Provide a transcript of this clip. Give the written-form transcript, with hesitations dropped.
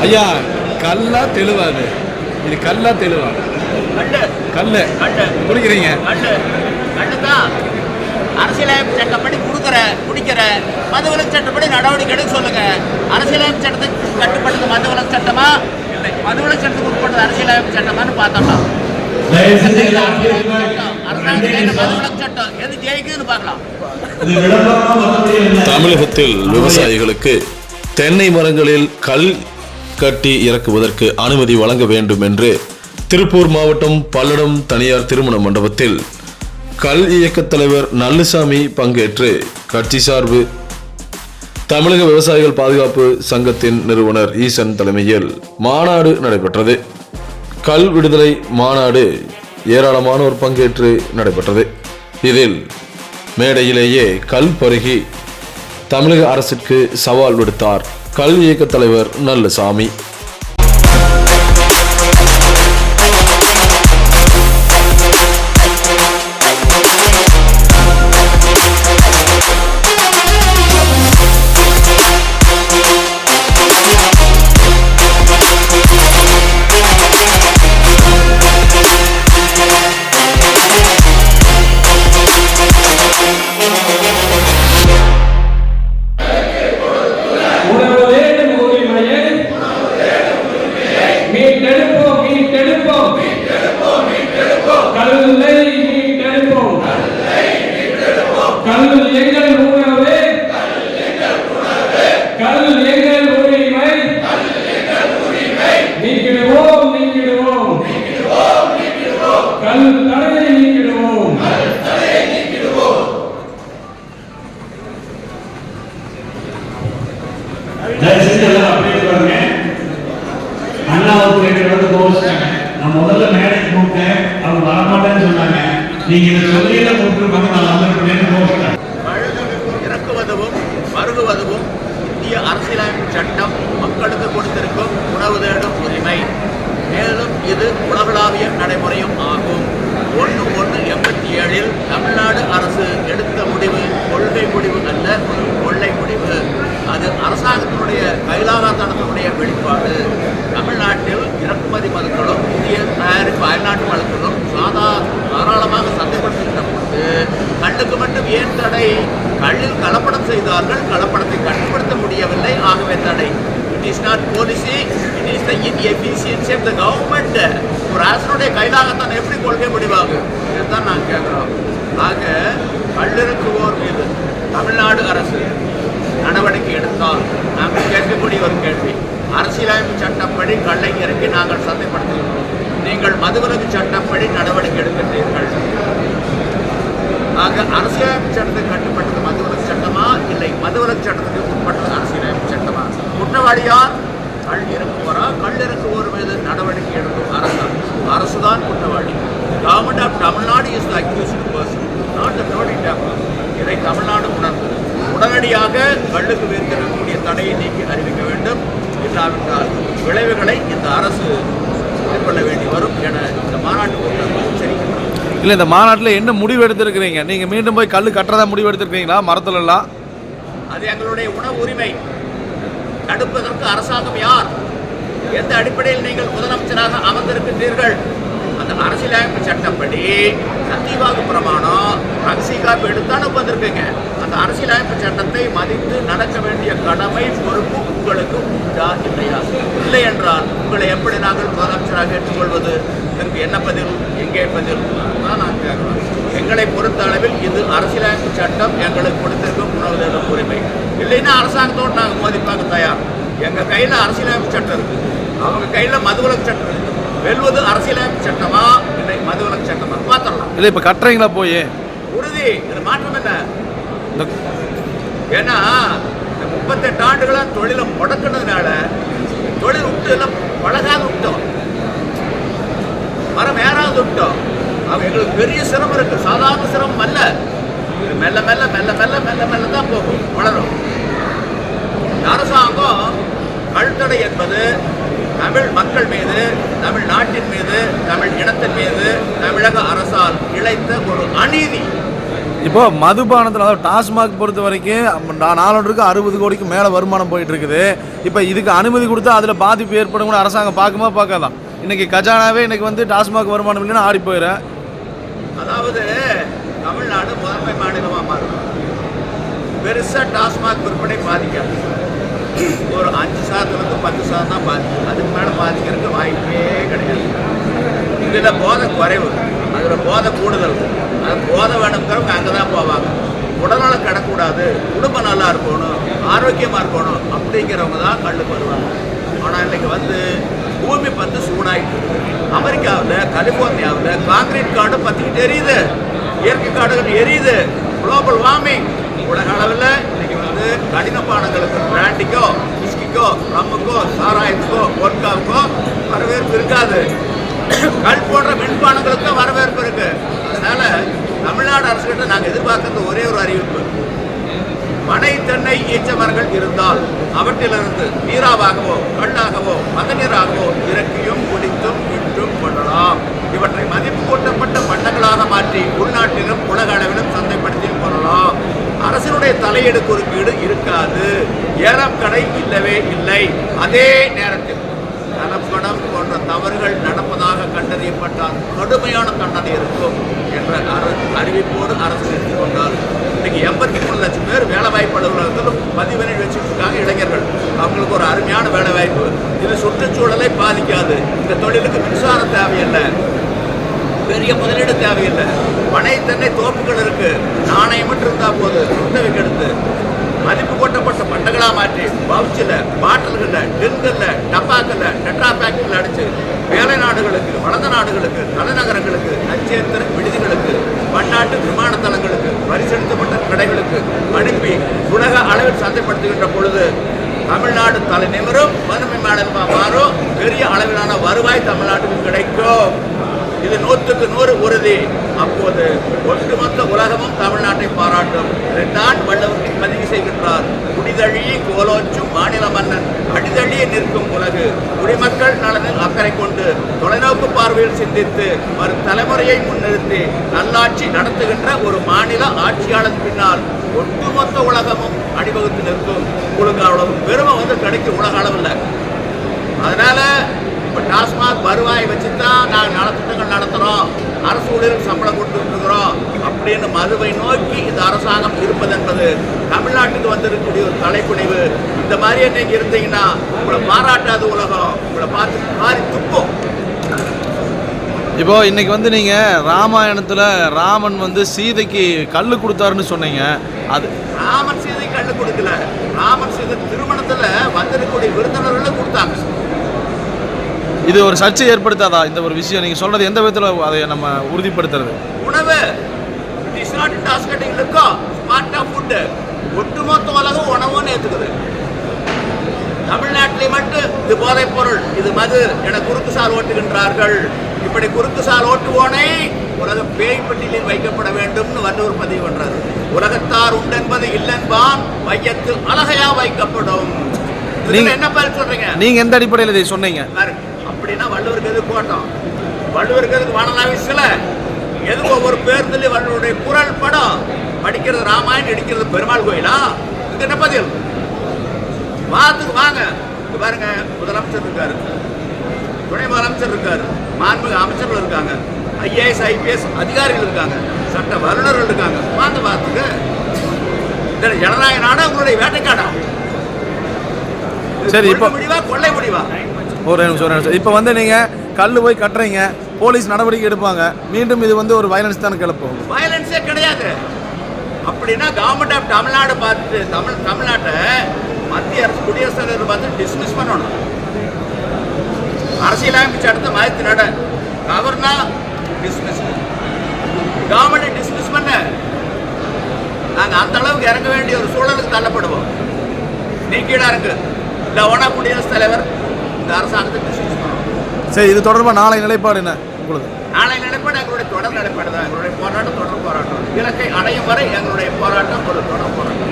ஐயா கல்லா தெளிவாது, இது கல்லா தெளிவா? கல்லு குடிக்கிறீங்க. அரசியலமைப்பு சட்டப்படி குடிக்கிற மதுவிலக்கு சட்டப்படி நடவடிக்கை எடுக்க சொல்லுங்க. அரசியலமைப்பு சட்டத்துக்கு கட்டுப்பட்டது மதுவிலக்கு சட்டமா இல்லை மதுவிலக்கு சட்டத்துக்கு உட்பட்டது அரசியலமைப்பு சட்டமானு பார்த்தோம்னா மதுவிலக்கு சட்டம் எது ஜெயிக்குதுன்னு பார்க்கலாம். தமிழகத்தில் விவசாயிகளுக்கு தென்னை மரங்களில் கல் கட்டி இறக்குவதற்கு அனுமதி வழங்க வேண்டும் என்று திருப்பூர் மாவட்டம் பல்லடம் தனியார் திருமண மண்டபத்தில் கல் இயக்க தலைவர் நல்லுசாமி பங்கேற்று கட்சி சார்பு தமிழக விவசாயிகள் பாதுகாப்பு சங்கத்தின் நிறுவனர் ஈசன் தலைமையில் மாநாடு நடைபெற்றது. கல் விடுதலை மாநாடு ஏராளமானோர் பங்கேற்று நடைபெற்றது. இதில் மேடையிலேயே கல் பருகி தமிழக அரசிற்கு சவால் விடுத்தார் கல் இயக்க தலைவர் நல்லுசாமி. நான் முதல்ல மேடைக்கு கூப்பிட்டேன், அவங்க வரமாட்டேன்னு சொன்னாங்க. நீங்க இதை சொல்லியில கூப்பிட்டுருப்பாங்க, நான் வந்துருக்கேன். இறக்குவதும் பருகுவதும் இந்திய அரசியலமைப்பு சட்டம் மக்களுக்கு கொடுத்திருக்கும் உணவு தேடும் உரிமை. மேலும் இது உலகளாவிய நடைமுறையும் ஆகும். 1/1/87 தமிழ்நாடு அரசு எடுத்த முடிவு கொள்கை முடிவு அல்ல, கொள்ளை முடிவு. அது அரசாங்கத்தினுடைய கைலாகாத்தனத்தினுடைய வெளிப்பாடு. தமிழ்நாட்டில் இறக்குமதி மதுக்களும் இந்திய தயாரிப்பு அயல்நாட்டு மதுக்களும் தாராளமாக சந்தைப்படுத்துகின்ற பொழுது கல்லுக்கு மட்டும் ஏன் தடை? கல்லில் கலப்படம் செய்தார்கள், கலப்படத்தை கட்டுப்படுத்த முடியவில்லை, ஆகவே தடை. It is not policy, it is the inefficiency of the government. ஒரு அரசனுடைய கைலாகத்தான் எப்படி கொள்கை முடிவாகும்? இதுதான் நாங்கள் கேட்குறோம். ஆக கல்லிறக்குவோர் மீது தமிழ்நாடு அரசு நடவடிக்கை எடுத்தால் நாங்கள் கேட்கக்கூடிய ஒரு கேள்வி, அரசியலமைப்பு சட்டப்படி கல்லை இறக்கி நாங்கள் சந்தைப்படுத்துகிறோம், நீங்கள் மதுவிலக்கு சட்டப்படி நடவடிக்கை எடுக்கின்றீர்கள். ஆக அரசியலமைப்பு சட்டத்துக்கு கட்டுப்பட்டது மதுவிலக்கு சட்டமா இல்லை மதுவிலக்கு சட்டத்துக்கு உட்பட்டது அரசியலமைப்பு சட்டமா? குற்றவாளியார் கல் இறக்குவோரா? கல் இறக்குவோர் மீது நடவடிக்கை எடுக்கும் அரசுதான் குற்றவாளி. Government of Tamil Nadu is the accused person, not the third party. இதை தமிழ்நாடு உணர்ந்து உடனடியாக கல்லுக்கு விதிக்கக்கூடிய தடையை நீக்கி அறிவிக்க வேண்டும். இல்லாவிட்டால் விளைவுகளை இந்த அரசு மேற்கொள்ள வேண்டி வரும் என இந்த மாநாட்டு கூட்டம் தெரிவிக்கிறார். இல்லை, இந்த மாநாட்டில் என்ன முடிவு எடுத்திருக்கிறீங்க? நீங்கள் மீண்டும் போய் கல் கட்டுறதா முடிவு எடுத்திருக்கீங்களா? மரத்துலலாம் அது எங்களுடைய உணவு உரிமை. தடுப்பதற்கு அரசாங்கம் யார்? எந்த அடிப்படையில் நீங்கள் முதலமைச்சராக அமர்ந்திருக்கின்றீர்கள்? அந்த அரசியலமைப்பு சட்டப்படி சத்தியவாக்கு பிரமாணம் ரகசிய காப்பி எடுத்தாலும் வந்திருக்குங்க. அந்த அரசியலமைப்பு சட்டத்தை மதித்து நடக்க வேண்டிய கடமை பொறுப்பு உங்களுக்கு உண்டா இல்லையா? இல்லை என்றால் உங்களை எப்படி நாங்கள் முதலமைச்சராக ஏற்றுக்கொள்வது? இதற்கு என்ன பதில், எங்கே பதில் தான் நான் கேட்கிறோம். எங்களை பொறுத்த அளவில் இது அரசியலமைப்பு சட்டம் எங்களுக்கு கொடுத்திருக்கும் உணவு தேடும் உரிமை. இல்லைன்னா அரசாங்கத்தோடு நாங்கள் மோதிப்பாக தயார். எங்கள் கையில் அரசியலமைப்பு சட்டம் இருக்குது, அவங்க கையில் மதுவிலக்கு சட்டம் இருக்குது. வெல்வது அரசியலமைப்பு சட்டமா இல்லை மதுவிலக்கு சட்டமா பார்த்துடலாம். இல்லை, இப்போ கட்டுறீங்களா போய்? உறுதி, இது மாற்றம் என்ன? ஏன்னா இந்த 38 ஆண்டுகளாக தொழிலை முடக்கினதுனால தொழில் விட்டு எல்லாம் பழகாத விட்டோம், மரம் ஏறாவது விட்டோம். அவங்க எங்களுக்கு பெரிய சிரமம் இருக்கு, சாதாரண சிரமம் அல்ல. இது மெல்ல மெல்ல மெல்ல மெல்ல மெல்ல மெல்ல தான் போகும், வளரும். அரசாங்கம் கல்தடை என்பது தமிழ் மக்கள் மீது, தமிழ்நாட்டின் மீது, தமிழ் இனத்தின் மீது தமிழக அரசால் இழைத்த ஒரு அநீதி. இப்போ மதுபானத்தில், அதாவது டாஸ்மாக் பொறுத்த வரைக்கும் நாளொன்றுக்கு 60 கோடிக்கு மேலே வருமானம் போயிட்டு இருக்குது. இப்போ இதுக்கு அனுமதி கொடுத்தா அதில் பாதிப்பு ஏற்படும் கூட அரசாங்கம் பார்க்குமா பார்க்காதான்? இன்னைக்கு கஜானாவே இன்னைக்கு வந்து டாஸ்மாக் வருமானம் இல்லைன்னா ஆடி போயிடும். அதாவது தமிழ்நாடு முதன்மை மாநிலமாக மாறும். பெருசாக டாஸ்மாக் விற்பனை பாதிக்காது. ஒரு 5% 10% தான் பாதிக்கும். அதுக்கு மேலே பாதிக்கிறதுக்கு வாய்ப்பே கிடையாது. இதில் போதை குறைவு, அதில் போதை கூடுதல். அது போதை வேணுங்கிறவங்க அங்கே தான் போவாங்க. உடல்நலம் கிடக்கூடாது, குடும்பம் நல்லா இருக்கணும், ஆரோக்கியமாக இருக்கணும் அப்படிங்கிறவங்க தான் கல்லுக்கு வருவாங்க. ஆனால் இன்றைக்கி வந்து பூமி பத்து சூடாயிட்டு, அமெரிக்காவில் கலிஃபோர்னியாவில் காங்கிரீட் காடு பற்றிக்கிட்டு எரியுது, இயற்கை காடுகள் எரியுது. Global warming. உலக அளவில் இன்னைக்கு வந்து கடின பானங்களுக்கு, பிராண்டிக்கோ, விஸ்கிக்கோ, ரம்முக்கோ, சாராயத்துக்கோ, வோட்காவுக்கோ வரவேற்பு இருக்காது. கல் போன்ற மின்பானங்களுக்கு வரவேற்பு இருக்கு. அதனால தமிழ்நாடு அரசுகிட்ட நாங்கள் எதிர்பார்க்கறது ஒரே ஒரு அறிவிப்பு: பனை, தென்னை, ஈச்ச மரங்கள் இருந்தால் அவற்றிலிருந்து நீராவாகவோ கல்லாகவோ மதநீராகவோ இறக்கியும் குடித்தும் விற்றும் கொள்ளலாம். இவற்றை மதிப்பு கூட்டப்பட்ட பண்டங்களாக மாற்றி உள்நாட்டிலும் உலக அளவிலும் சந்தைப்படுத்தியும் கொள்ளலாம். அரசினுடைய தலையீடு குறுக்கீடு இருக்காது. ஏலம் கடை இல்லவே இல்லை. அதே நேரத்தில் கலப்படம் போன்ற தவறுகள் நடப்பதாக கண்டறியப்பட்டால் கடுமையான தண்டனை இருக்கும் என்ற அறிவிப்போடு அரசு நிறுத்திக் கொண்டார். இன்னைக்கு 83 லட்சம் பேர் வேலைவாய்ப்பு அலுவலகத்தில் பதிவினை வச்சுட்டு இருக்காங்க இளைஞர்கள். அவங்களுக்கு ஒரு அருமையான வேலைவாய்ப்பு. இது சுற்றுச்சூழலை பாதிக்காது. இந்த தொழிலுக்கு மின்சாரம் தேவையில்லை, பெரிய முதலீடு தேவையில்லை. பனை, தென்னை தோப்புகள் இருக்கு. நாணயம் மட்டும் இருந்தால் போது குத்தகைக்கு எடுத்து மதிப்பு கூட்டப்பட்ட பண்டங்களாக மாற்றி பவுச்சில், பாட்டில்களில், டின்களில், டப்பாக்களில், டெட்ரா பேக்கில் அடித்து வேலை நாடுகளுக்கு, வளர்ந்த நாடுகளுக்கு, தலைநகரங்களுக்கு, நட்சத்திர விடுதிகளுக்கு, பன்னாட்டு விமான தளங்களுக்கு, பரிசளிக்கப்பட்ட கடைகளுக்கு அனுப்பி உலக அளவில் சந்தைப்படுத்துகின்ற பொழுது தமிழ்நாடு தலை நிமிரும், முதன்மை மாநிலமாக மாறும். பெரிய அளவிலான வருவாய் தமிழ்நாட்டுக்கு கிடைக்கும். இது 100க்கு 100 உறுதி. அப்போது ஒட்டுமொத்த உலகமும் தமிழ்நாட்டை பாராட்டும். இதைத்தான் வள்ளுவர் பதிவு செய்கின்றார்: குடிதழியை கோலோச்சும் மாநில மன்னன் அடிதழியே நிற்கும் உலகு. குடிமக்கள் நலனில் அக்கறை கொண்டு தொலைநோக்கு பார்வையில் சிந்தித்து வரும் தலைமுறையை முன்னிறுத்தி நல்லாட்சி நடத்துகின்ற ஒரு மாநில ஆட்சியாளர் பின்னால் ஒட்டுமொத்த உலகமும் அணிவகுத்து நிற்கும். உங்களுக்கு அவ்வளவு பெருமை வந்து கிடைக்கும் உலக அளவில். அதனால டாஸ்மாக் வருவாயை வச்சு தான் நாங்கள் நலத்திட்டங்கள் நடத்துகிறோம், அரசு ஊழியர்களுக்கு சம்பளம் கொடுத்துட்டு இருக்கிறோம் அப்படின்னு மதுவை நோக்கி இந்த அரசாங்கம் இருப்பது என்பது தமிழ்நாட்டுக்கு வந்திருக்கக்கூடிய ஒரு தலைக்குனிவு. இந்த மாதிரி இன்னைக்கு இருந்தீங்கன்னா உங்களை பாராட்டாத உலகம் உங்களை பார்த்து மாறி துப்போம். இப்போ இன்னைக்கு வந்து நீங்க ராமாயணத்துல ராமன் வந்து சீதைக்கு கல்லு கொடுத்தாருன்னு சொன்னீங்க. அது ராமன் சீதை கல்லு கொடுக்கல. ராமன் சீதை திருமணத்துல வந்திருக்கக்கூடிய விருந்தினர்கள் கொடுத்தாங்க. இது ஒரு சர்ச்சை ஏற்படுத்தாதா இந்த ஒரு விஷயம்? நீங்க சொல்றது எந்த விதத்தில் அதை நம்ம உறுதிப்படுத்துறது? உணவு இட் இஸ் நாட் இன்டாஸ்கேட்டிங் லுக்கோ ஸ்மார்ட் ஆஃப் ஃபுட். ஒட்டுமொத்த உலகம் உணவுன்னு ஏற்றுக்குது. தமிழ்நாட்டிலே மட்டும் இது போதைப் பொருள், இது மது என குறுக்கு சால் ஓட்டுகின்றார்கள். இப்படி குறுக்கு சால் ஓட்டுவோனே உலக பேய் பட்டியலில் வைக்கப்பட வேண்டும்னு வள்ளுவர் பதிவு பண்றாரு. உலகத்தார் உண்டென்பது இல்லென்பான், வையத்தில் அழகையா வைக்கப்படும். நீங்க என்ன பதில் சொல்றீங்க? நீங்க எந்த அடிப்படையில் இதை சொன்னீங்க? அப்படின்னா வள்ளுவருக்கு எது போட்டோம்? வள்ளுவருக்கு எதுக்கு வானலாவிசில எதுக்கு ஒவ்வொரு பேருந்துலையும் வள்ளுவருடைய குரல் படம் படிக்கிறது ராமாயணம், இடிக்கிறது பெருமாள் கோயிலா? இது என்ன பதில்? வாரத்துக்கு வாங்க. இங்க பாருங்க, முதலமைச்சர் இருக்காரு, துணை முதலமைச்சர் இருக்காரு, மாண்புமிகு அமைச்சர்கள் இருக்காங்க, IAS IPS அதிகாரிகள் இருக்காங்க, சட்ட வல்லுநர்கள் இருக்காங்க. வாங்க வாரத்துக்கு. ஜனநாயக நாடா உங்களுடைய வேட்டைக்காடா? சரி, இப்போ முடிவா கொள்ளை முடிவா? ஒரு நிமிஷம். இப்போ வந்து நீங்கள் கல் போய் கட்டுறீங்க, போலீஸ் நடவடிக்கை எடுப்பாங்க, மீண்டும் இது வந்து ஒரு வயலன்ஸ் தானே கிளப்பும்? வயலன்ஸே கிடையாது. அப்படின்னா கவர்மெண்ட் ஆஃப் தமிழ்நாடு பார்த்துட்டு தமிழ்நாட்டை மத்திய அரசு குடியரசுத் தலைவர் பார்த்து டிஸ்மிஸ் பண்ணணும். அரசியலமைப்பு சட்டத்தை மாற்றி நட கவர்னா டிஸ்மிஸ், கவர்மெண்ட் டிஸ்மிஸ் பண்ண நாங்கள் அந்த அளவுக்கு இறங்க வேண்டிய ஒரு சூழலுக்கு தள்ளப்படுவோம். நீக்கீடா இருக்கு. இல்லை ஒன்னா குடியரசுத் தலைவர் இந்த அரசாங்கத்தை டிஸ்மிஸ் பண்ணணும். சரி, இது தொடர்பாக நாளை நிலைப்பாடு என்ன உங்களுக்கு? நாளை நிலைப்பாடு எங்களுடைய தொடர் நிலைப்பாடு தான். எங்களுடைய போராட்டம் தொடர் போராட்டம். இலக்கை அடையும் வரை எங்களுடைய போராட்டம் ஒரு தொடர் போராட்டம்.